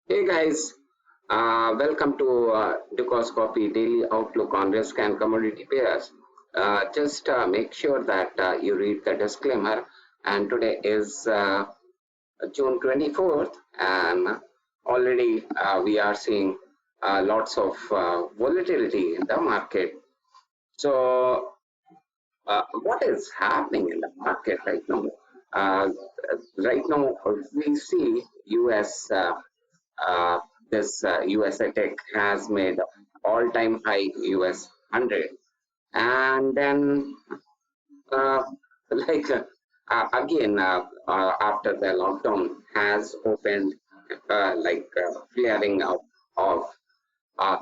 Hey guys, welcome to Ducos Copy Daily Outlook on Risk and Commodity Pairs. Just make sure that you read the disclaimer. And today is June 24th, and already we are seeing lots of volatility in the market. So, what is happening in the market right now? Uh, right now, we see US. Uh, this USA Tech has made all-time high US 100, and then uh, like again after the lockdown has opened, flaring up of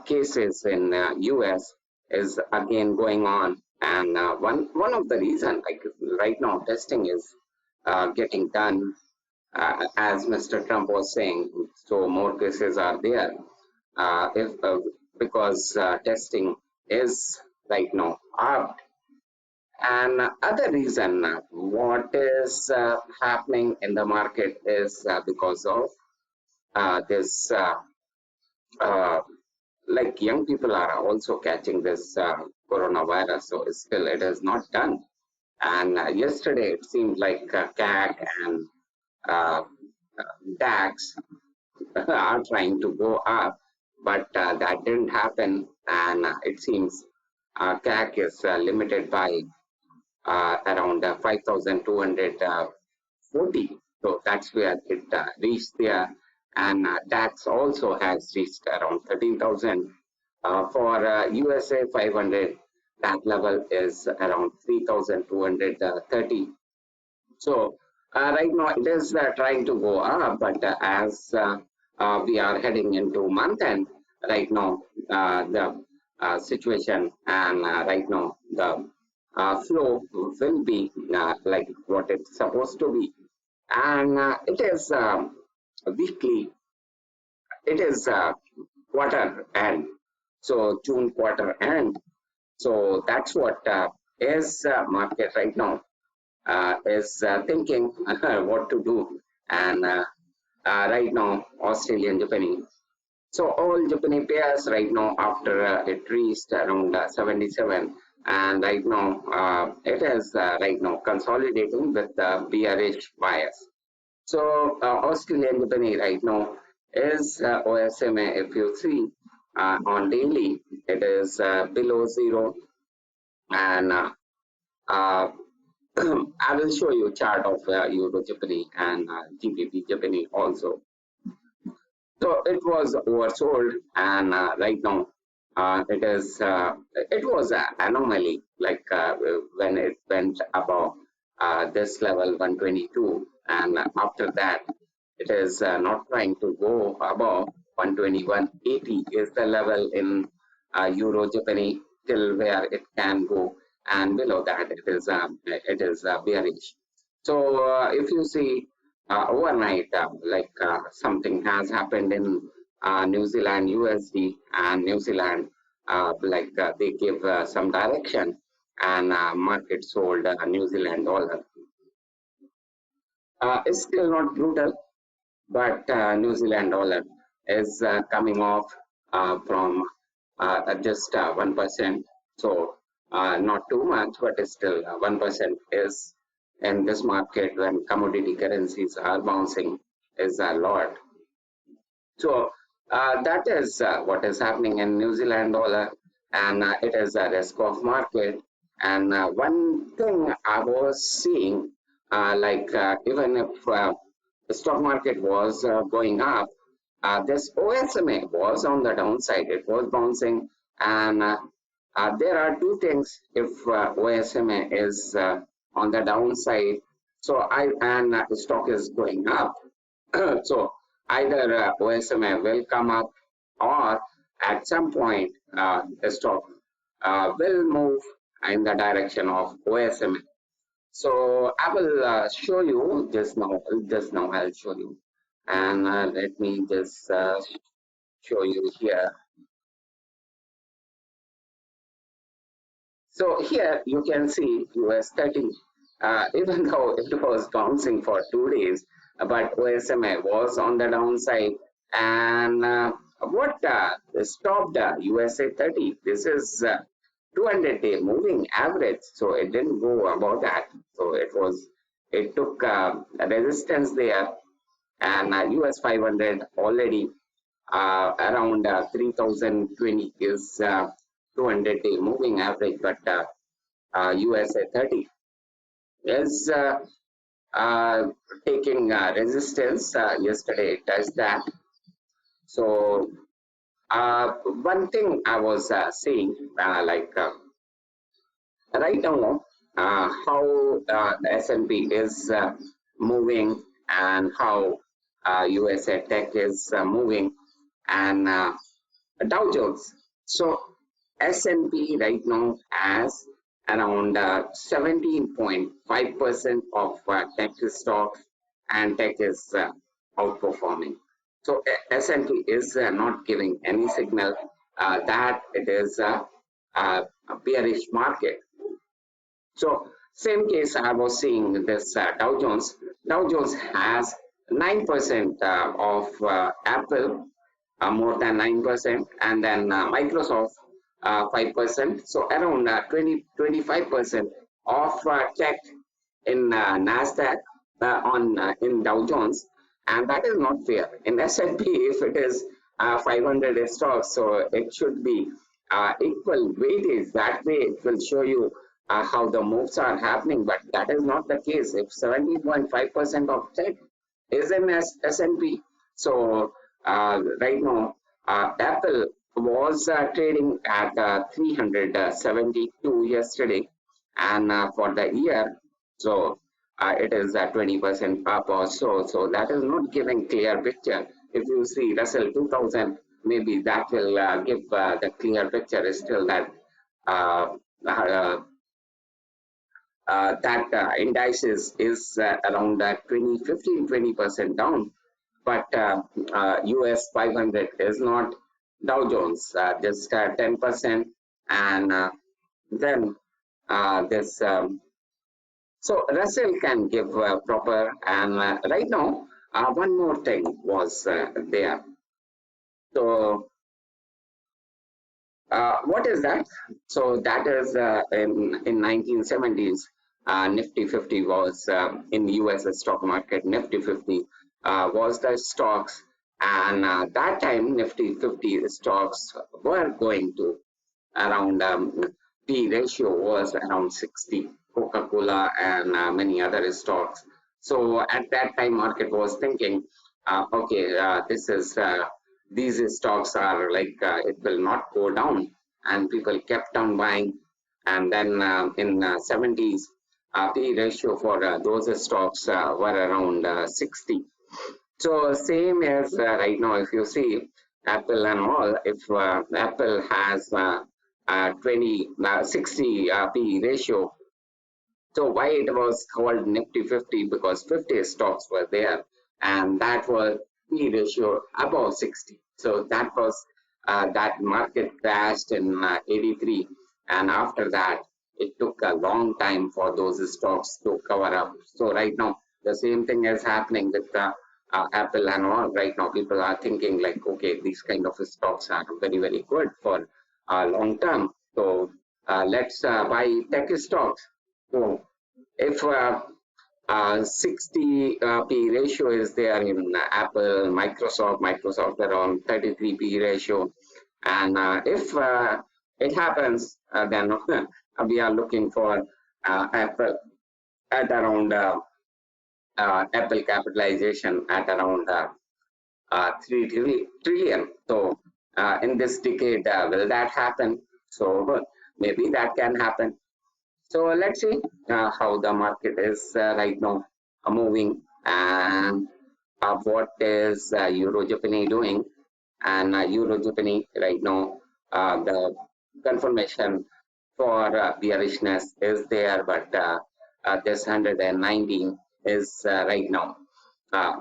cases in US is again going on, and one of the reason like right now testing is getting done as Mr. Trump was saying, so more cases are there. If Because testing is right now up, and other reason what is happening in the market is because of this uh, like young people are also catching this coronavirus, so still it is not done. And yesterday it seemed like CAC and uh, DAX are trying to go up, but that didn't happen. And it seems CAC is limited by around 5,240. So that's where it reached there. And DAX also has reached around 13,000. For USA 500, that level is around 3,230. So right now it is trying to go up, but as we are heading into month end, right now the situation and right now the flow will be like what it's supposed to be, and it is weekly. It is quarter end, so June quarter end. So that's what is market right now is thinking what to do. And right now, Australian Japanese. So all Japanese pairs right now after it reached around 77, and right now it is right now consolidating with the bearish bias. So Australian Japanese right now is OSMA. If you see on daily, it is below zero, and uh, I will show you chart of Euro Japanese and GBP Japanese also. So it was oversold, and right now it was an anomaly. Like when it went above this level 122, and after that it is not trying to go above 121.80 is the level in Euro Japanese till where it can go, and below that it is bearish. So if you see overnight, something has happened in New Zealand USD, and New Zealand, they give some direction, and market sold New Zealand dollar. It's still not brutal, but New Zealand dollar is coming off from just 1%. So not too much, but it's still 1% is in this market when commodity currencies are bouncing is a lot. So that is what is happening in New Zealand dollar, and it is a risk of market. And one thing I was seeing, even if the stock market was going up, this OSMA was on the downside. It was bouncing, and there are two things. If OSMA is on the downside, so I and the stock is going up, so either OSMA will come up, or at some point the stock will move in the direction of OSMA. So I will show you just now. Just now I'll show you, and let me just show you here. So here you can see US 30, even though it was bouncing for 2 days, but OSMA was on the downside. And what stopped USA 30? This is 200-day moving average, so it didn't go above that. So it took resistance there, and US 500 already around 3020 is 200-day moving average, but USA 30 is uh, taking resistance. Yesterday it does that. So one thing I was saying, right now, how the S&P is moving, and how USA Tech is moving, and Dow Jones. So S&P right now has around 17.5% of tech stocks, and tech is outperforming. So S&P is not giving any signal that it is a bearish market. So same case I was seeing this Dow Jones. Dow Jones has 9% of Apple, more than 9%, and then Microsoft 5%. So around 25% of tech in Nasdaq on in Dow Jones, and that is not fair. In S&P, if it is 500 stocks, so it should be equal weightage. That way, it will show you how the moves are happening. But that is not the case. If 17.5% of tech is in S&P, so right now Apple was trading at 372 yesterday, and for the year, so it is 20% up or so. So that is not giving clear picture. If you see Russell 2000, maybe that will give the clear picture. Is still that uh, uh, indices is around 20% down, but US 500 is not. Dow Jones just 10%, and then this so Russell can give proper, and right now one more thing was there. So what is that? So that is in 1970s, Nifty 50 was in the US stock market. Nifty 50 was the stocks, and that time Nifty 50 stocks were going to around P ratio was around 60. Coca-Cola and many other stocks. So at that time, market was thinking, okay, this is these stocks are like it will not go down, and people kept on buying. And then in 70s, P ratio for those stocks were around 60. So same as right now, if you see Apple and all, if Apple has 60 P ratio, so why it was called Nifty 50? Because 50 stocks were there, and that was P ratio above 60. So that was that market crashed in 83, and after that it took a long time for those stocks to cover up. So right now the same thing is happening with Apple and all. Right now people are thinking like, okay, these kind of stocks are very good for long term. So let's buy tech stocks. So if 60 P ratio is there in Apple, Microsoft around 33 P ratio, and if it happens, then we are looking for Apple at around Apple capitalization at around 3 trillion. So in this decade, will that happen? So maybe that can happen. So let's see how the market is right now moving, and what is Euro Japanese doing. And Euro Japanese right now, the confirmation for bearishness is there, but this 119 is right now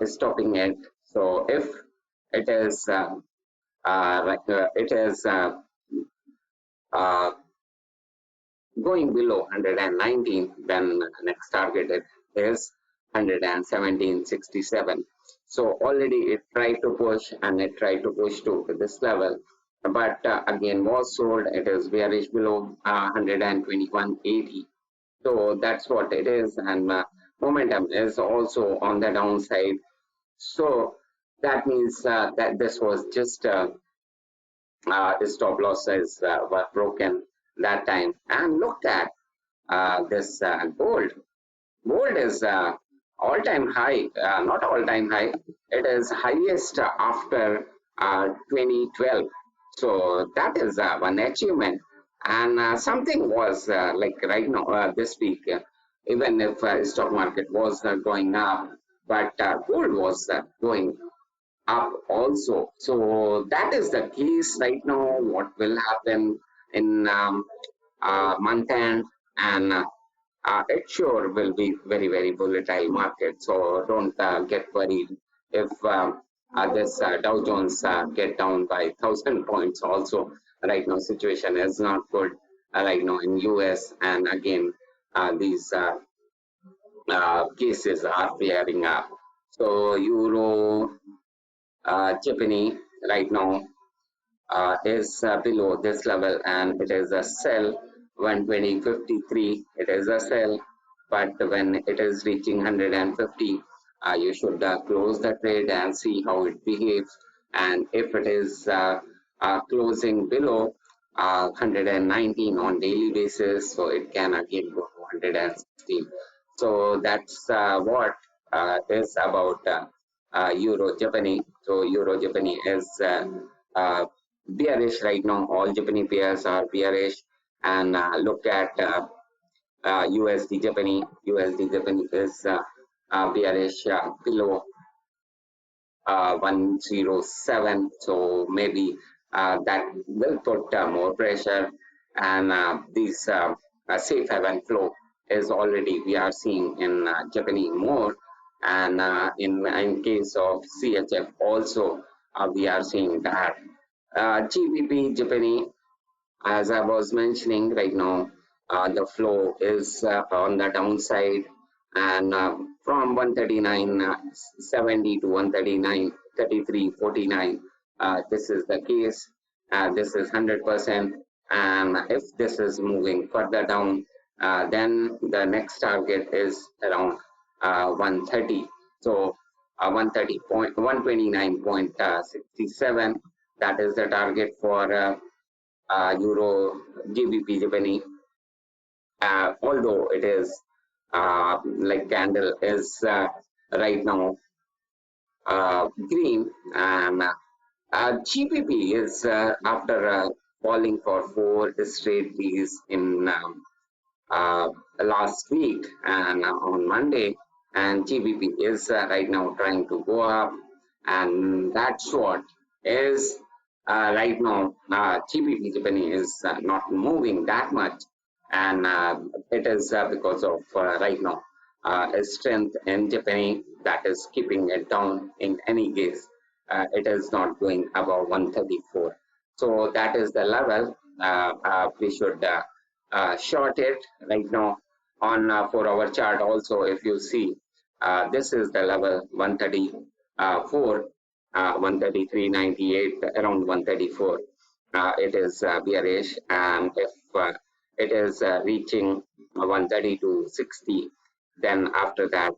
stopping it. So if it is it is uh, going below 119, then next target is 117.67. So already it tried to push and it tried to push to this level, but again was sold. It is bearish below 121.80. So that's what it is, and momentum is also on the downside. So that means that this was just stop losses were broken that time. And look at this gold. Gold is all-time high, not all-time high. It is highest after 2012. So that is one achievement. And something was like right now, this week, even if stock market was going up, but gold was going up also. So that is the case right now. What will happen in month end, and it sure will be very, very volatile market. So don't get worried if this Dow Jones get down by 1,000 points. Also, right now situation is not good right now in US, and again these cases are flaring up. So Euro, Japanese right now is below this level, and it is a sell. 120.53 it is a sell, but when it is reaching 150 you should close the trade and see how it behaves. And if it is closing below 119 on daily basis, so it can again go to 116. So that's what is about Euro Japanese. So Euro Japanese is uh, bearish right now. All Japanese pairs are bearish. And look at USD Japanese. USD Japanese is bearish below 107. So maybe that will put more pressure. And these safe haven flow is already we are seeing in Japanese more. And in case of CHF also, we are seeing that. GBP Japanese, as I was mentioning right now, the flow is on the downside, and from 139.70 to 139.33.49. This is the case. This is 100%. And if this is moving further down, then the next target is around 130. So 129.67. That is the target for Euro GBP Japanese. Although it is like candle is right now green, and GBP is after falling for 4 straight days in uh, last week and on Monday, and GBP is right now trying to go up, and that's what is right now. GBP Japanese is not moving that much, and it is because of right now strength in Japan that is keeping it down. In any case, it is not going above 134. So that is the level we should short it right now on 4 hour chart. Also, if you see, this is the level 134, 133.98, around 134. It is bearish, and if it is reaching 132.60, then after that,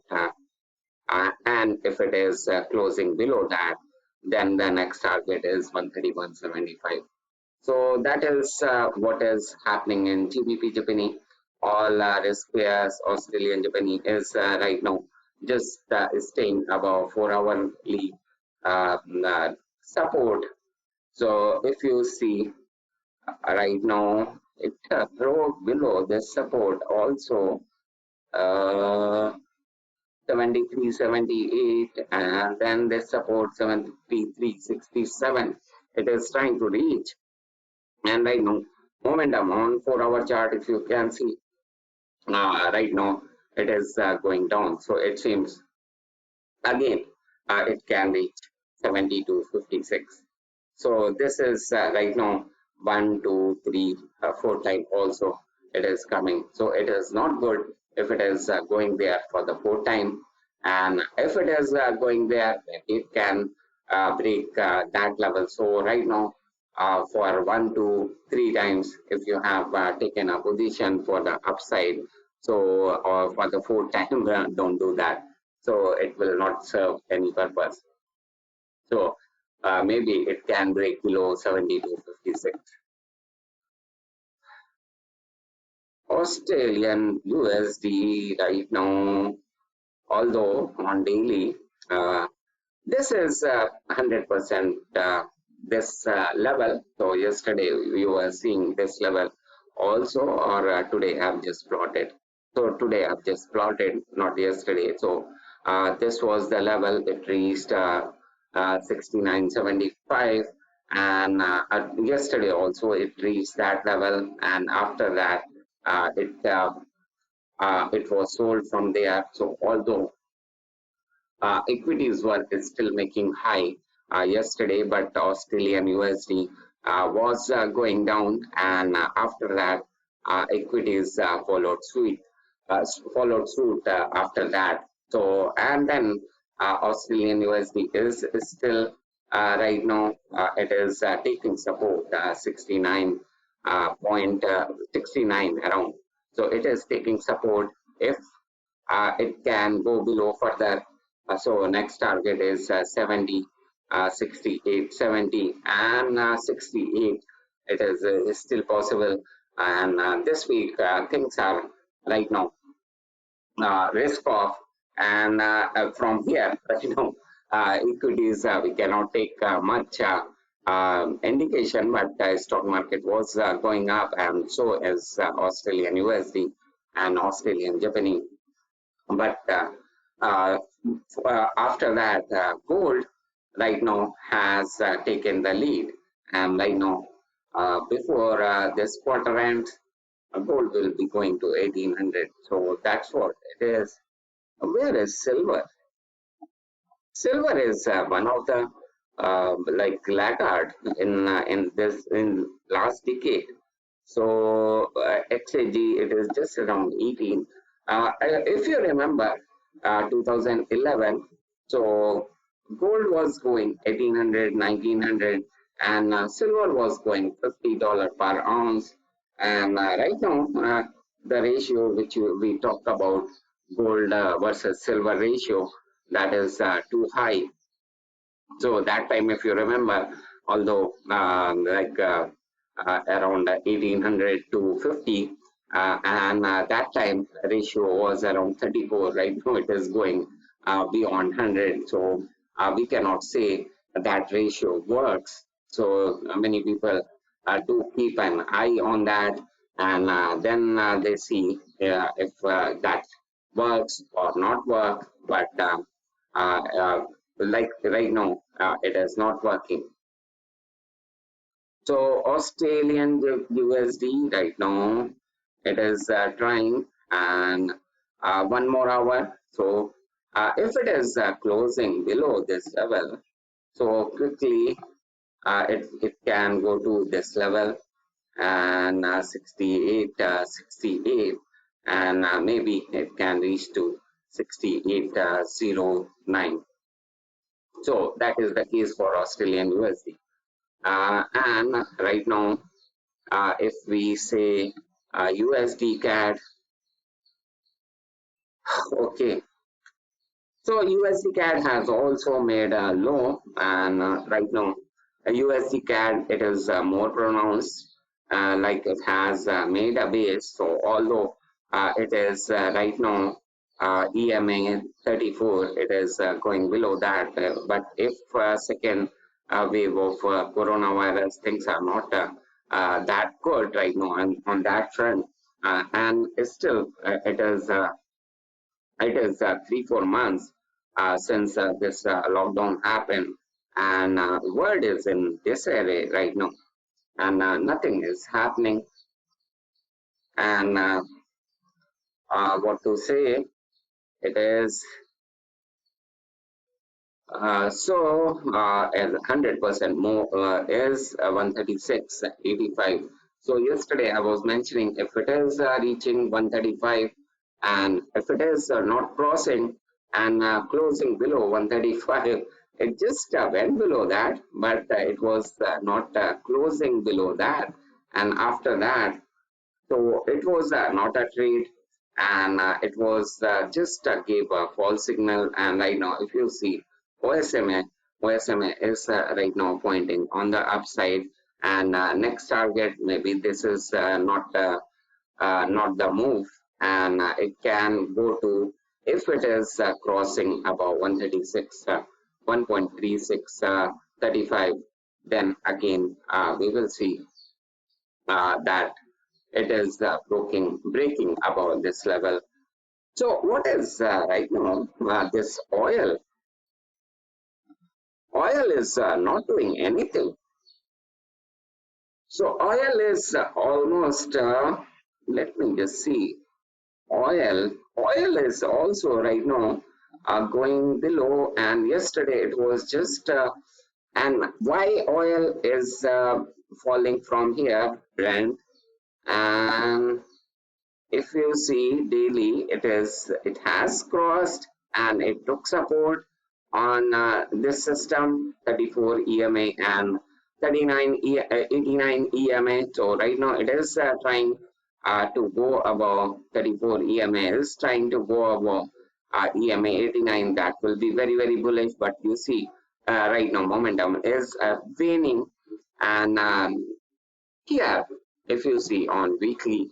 and if it is closing below that, then the next target is 131.75. So that is what is happening in GBP Japanese. All risk pairs, Australian Japanese is right now just staying above 4 hourly support. So if you see right now, it broke below this support also. Uh, 73.78, and then this support 73.67. It is trying to reach, and right now momentum on 4 hour chart, if you can see, right now it is going down. So it seems again it can reach 70 to 56. So this is right now 1, 2, 3, 4 time also it is coming. So it is not good if it is going there for the 4 time. And if it is going there, it can break that level. So right now, for 1 to 3 times, if you have taken a position for the upside, so or for the fourth time, don't do that. So it will not serve any purpose. So maybe it can break below 70 to 56. Australian USD right now, although on daily, uh, this is 100% this level. So yesterday you were seeing this level also, or today I've just plotted. So today I've just plotted, not yesterday. So this was the level. It reached 69.75, and yesterday also it reached that level, and after that it was sold from there. So although equities were still making high yesterday, but Australian USD was going down, and after that, equities followed suit after that. So, and then Australian USD is still right now it is taking support 69.69 around. So it is taking support. If it can go below further. So next target is 70, 68, 70, and 68. It is still possible. And this week things are right now risk off, and from here, equities we cannot take much indication, but stock market was going up, and so is Australian USD and Australian Japanese. But uh, after that, gold right now has taken the lead. And right now, before this quarter ends, gold will be going to 1800. So that's what it is. Where is silver? Silver is one of the like laggard in last decade. So XAG it is just around 18. If you remember, 2011. So gold was going 1800, 1900, and silver was going $50 per ounce. And right now, the ratio which we talked about, gold versus silver ratio, that is too high. So that time, if you remember, although around 1800 to 50, and that time ratio was around 34. Right now, it is going beyond 100. So we cannot say that ratio works. So many people do keep an eye on that, and then they see if that works or not work. But like right now, it is not working. So Australian USD right now, it is trying, and 1 more hour. So if it is closing below this level, so quickly it can go to this level, and 68, 68, and maybe it can reach to 68.09. So that is the case for Australian USD. And right now, if we say USD CAD, okay. So USD CAD has also made a low, and right now, USD CAD it is more pronounced, like it has made a base. So although it is right now EMA 34, it is going below that. But if second wave of coronavirus, things are not that good right now on that front, and still it is 3 4 months since this lockdown happened, and world is in disarray right now, and nothing is happening. And what to say? It is as 100% more is 136.85. So yesterday I was mentioning if it is reaching 135, and if it is not crossing, and closing below 135. It just went below that, but it was not closing below that. And after that, so it was not a trade, and it was just gave a false signal. And right now, if you see OSMA, OSMA is right now pointing on the upside, and next target maybe this is not the move, and it can go to, if it is crossing above 136, 1.36, 35, then again we will see that it is breaking above this level. So what is right now this oil? Oil is not doing anything. So oil is almost. Let me just see. Oil is also right now going below, and yesterday it was just. And why oil is falling from here, Brent? And if you see daily, it has crossed and it took support on this system 34 EMA and 89 EMA. So right now it is trying to go above 34 EMA, is trying to go above EMA 89. That will be very bullish. But you see right now momentum is waning, and here if you see on weekly,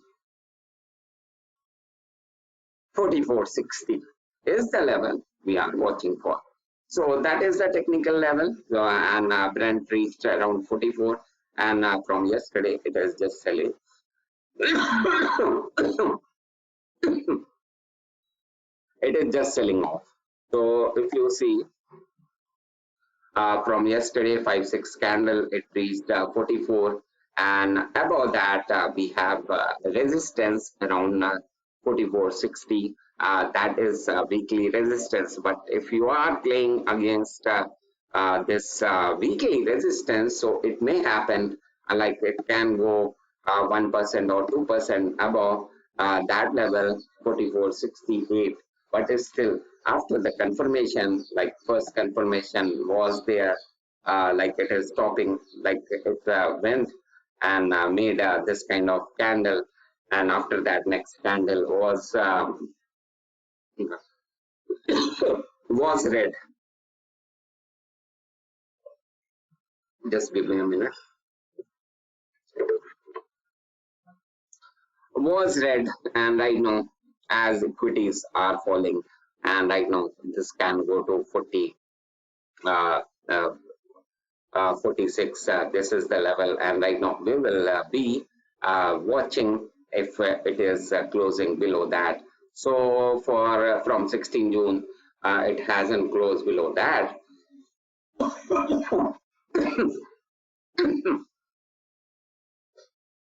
4460 is the level we are watching for. So that is the technical level, and Brent reached around 44, and from yesterday it is just selling. It is just selling off. So if you see from yesterday 5-6 candle, it reached 44, and above that we have resistance around 4460. That is weekly resistance. But if you are playing against this weekly resistance, so it may happen like it can go 1% or 2% above that level, 4468. But it's still after the confirmation, like first confirmation was there, like it is stopping, like it went and made this kind of candle, and after that next candle was red. Just give me a minute. Was red, and right now as equities are falling, and right now this can go to 40, uh, uh, 46. This is the level, and right now we will be watching if it is closing below that. So for from 16 June, it hasn't closed below that.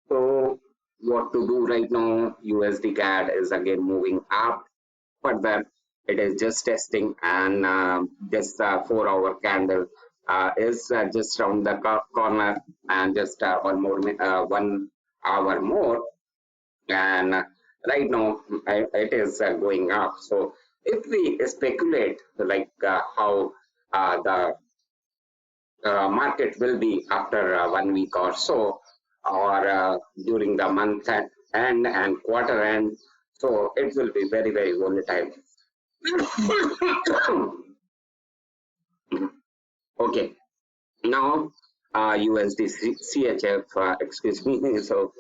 So what to do right now? USD CAD is again moving up further. It is just testing, and this 4 hour candle is just around the corner, and just 1 hour more, and right now it is going up. So if we speculate like how the market will be after 1 week or so, or during the month end and quarter end, so it will be very volatile. Okay, now USD CHF, excuse me. So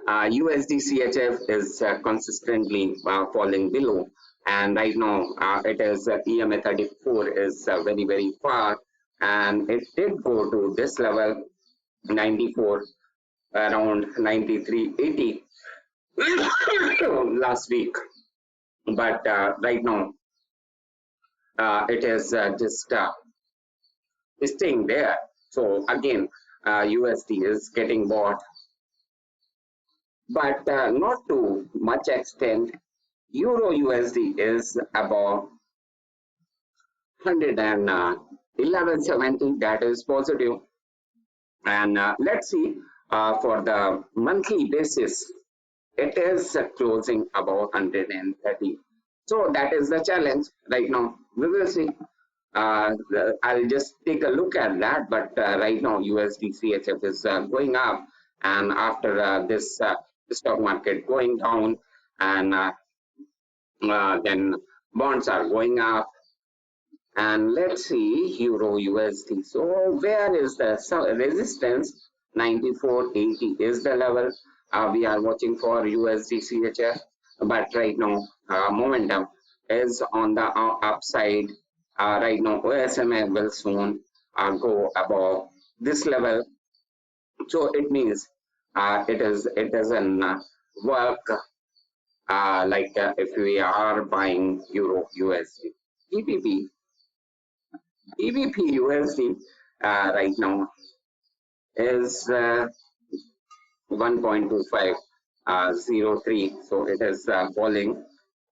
USD CHF is consistently falling below, and right now it is EMA 34 is very far, and it did go to this level 94, around 93.80 last week, but right now it is just staying there. So again, USD is getting bought, but not to much extent. Euro USD is above 111.70. That is positive. And let's see for the monthly basis, it is closing above 130. So that is the challenge right now. We will see. I'll just take a look at that. But right now, USD CHF is going up, and after this stock market going down, and then bonds are going up. And let's see Euro USD. So where is the resistance? 94.80 is the level we are watching for USD CHF. But right now, momentum is on the upside. Right now, OSMA will soon go above this level. So it means it doesn't work like if we are buying Euro USD. EPP EVP USD right now is 1.2503. So it is falling.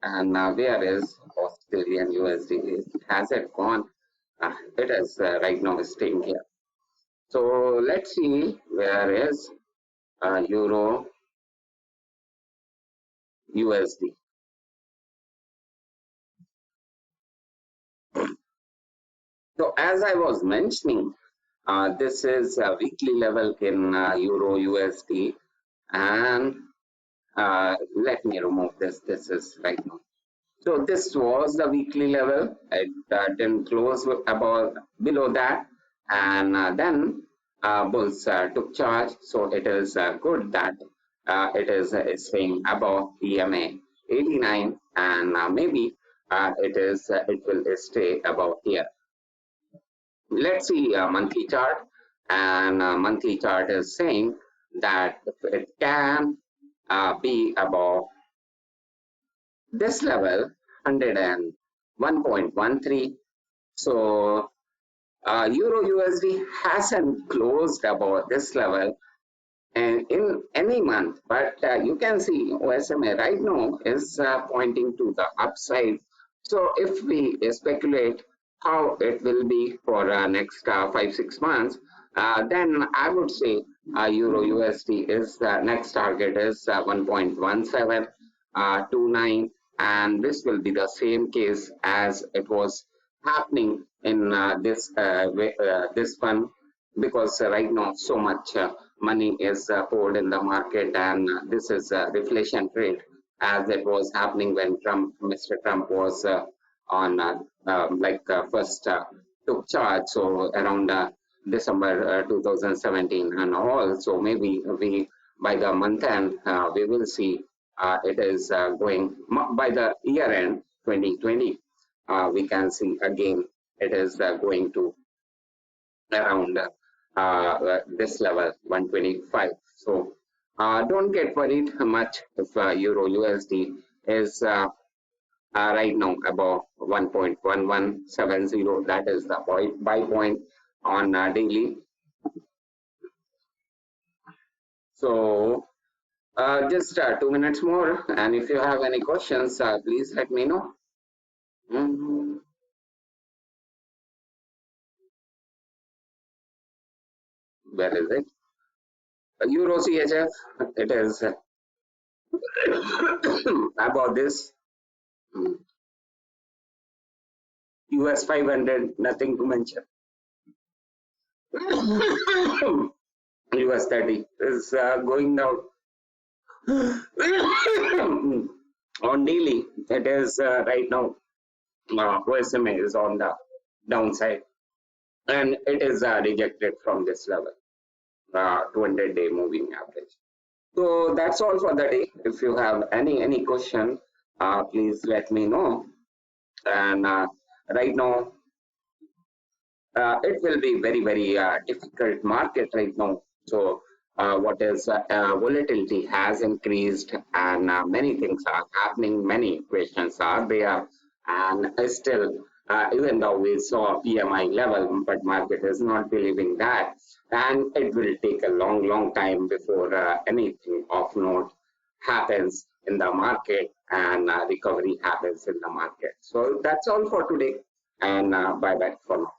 And where is Australian USD? Has it gone? It is right now staying here. So let's see where is Euro USD. So as I was mentioning, this is a weekly level in Euro USD, and let me remove this. This is right now. So this was the weekly level. It didn't close above below that, and then bulls took charge. So it is good that it is staying above EMA 89, and maybe it will stay above here. Let's see a monthly chart, and monthly chart is saying that it can be above this level 101.13. So Euro USD hasn't closed above this level and in any month, but you can see OSMA right now is pointing to the upside. So if we speculate how it will be for next 5-6 months, then I would say Euro USD is next target is 1.1729, and this will be the same case as it was happening in this one, because right now so much money is poured in the market, and this is a reflation rate as it was happening when Mr. Trump was on first took charge, so around December 2017 and all. So maybe we by the month end we will see it is going by the year end 2020. We can see again it is going to around this level 125. So don't get worried much if Euro USD is right now above 1.1170. That is the buy point on daily. So just 2 minutes more, and if you have any questions, please let me know. Where is it? Euro CHF, it is about this. US 500, nothing to mention. US 30 is going down. On daily, it is right now, OSMA is on the downside, and it is rejected from this level, 200-day moving average. So that's all for the day. If you have any question, please let me know. And right now, it will be very difficult market right now. So what is volatility has increased, and many things are happening, many questions are there, and still even though we saw PMI level, but market is not believing that, and it will take a long time before anything of note happens in the market, and recovery happens in the market. So that's all for today, and bye bye for now.